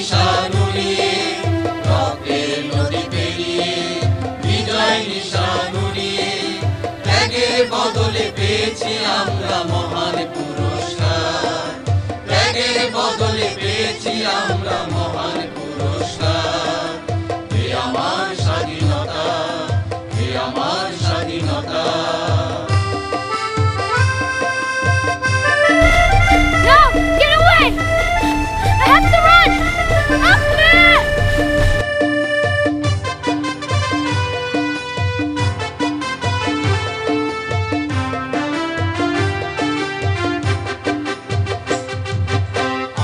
নিশান উড়িয়ে, রক্তের নদী পেরিয়ে, বিজয় নিশান উড়িয়ে, ত্যাগের বদলে পেয়েছি আমরা মহান পুরস্কার। ত্যাগের বদলে পেয়েছি আমরা মহান পুরস্কার। হে আমার স্বাধীনতা, হে আমার স্বাধীনতা। No! Get away! I have to run! Up there!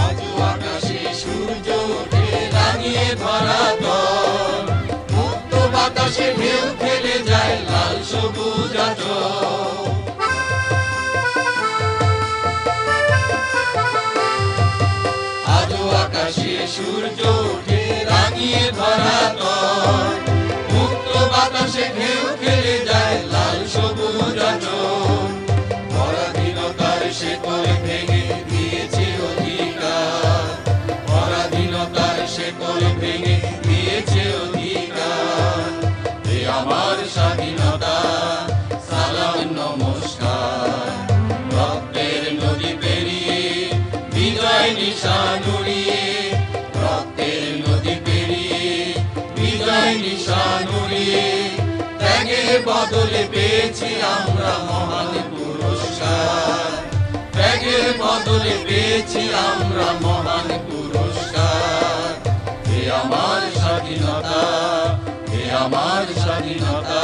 আজও আকাশে সূর্য ওঠে রাঙিয়ে ধরা তল, মুক্ত বাতাসে ঢেউ খেলে যায় লাল সবুজ আঁচল। আজও আকাশে সূর্য ওঠে রাঙিয়ে ধরা তল, মুক্ত বাতাসে ঢেউ খেলে যায় লাল সবুজ আঁচল। পরাধীনতার শেকল ভেঙে দিয়েছে অধিকার, পরাধীনতার শেকল ভেঙে দিয়েছে অধিকার। হে আমার স্বাধীনতা, সালাম নমস্কার। রক্তের নদী পেরিয়ে, বিজয় নিশান উড়িয়ে, রক্তের নদী পেরিয়ে, বিজয় নিশান উড়িয়ে, ত্যাগের বদলে পেয়েছি আমরা মহান পুরস্কার। ত্যাগের বদলে পেয়েছি আমরা মহান পুরস্কার। হে আমার স্বাধীনতা, হে আমার স্বাধীনতা।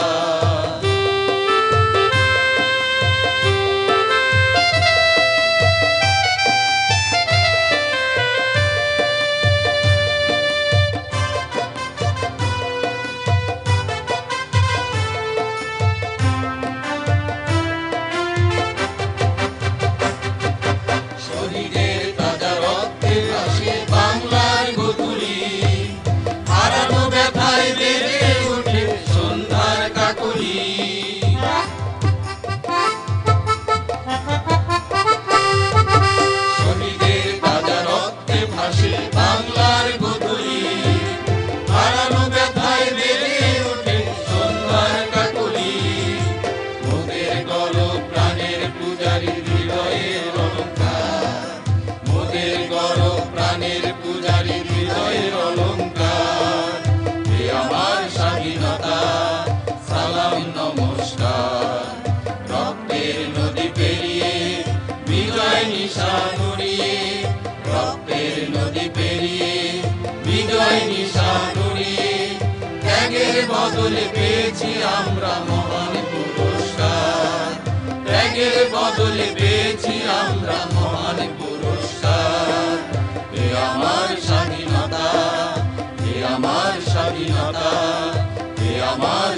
শহীদের তাজা রক্তে ভাসে বাংলার গোধূলি, হারানো ব্যথায় বেড়ে ওঠে সন্ধ্যার কাকলি। শহীদের তাজা রক্তে ভাসে বাংলার গোধূলি, হারানো ব্যথায় বেড়ে ওঠে সন্ধ্যার কাকলি। মোদের গৌরব প্রাণের পূজারী হৃদয়ের অলঙ্কার, মোদের গৌরব প্রাণের পূজারী হৃদয়ের অলঙ্কার। হে আমার স্বাধীনতা, সালাম নমস্কার। রক্তের নদী পেরিয়ে, বিজয় নিশান উড়িয়ে, রক্তের নদী পেরিয়ে, বিজয় নিশান উড়িয়ে, ত্যাগের বদলে পেয়েছি আমরা মহান পুরস্কার। ত্যাগের বদলে পেয়েছি আমরা মহান পুরস্কার। হে আমার স্বাধীনতা, হে আমার স্বাধীনতা, হে আমার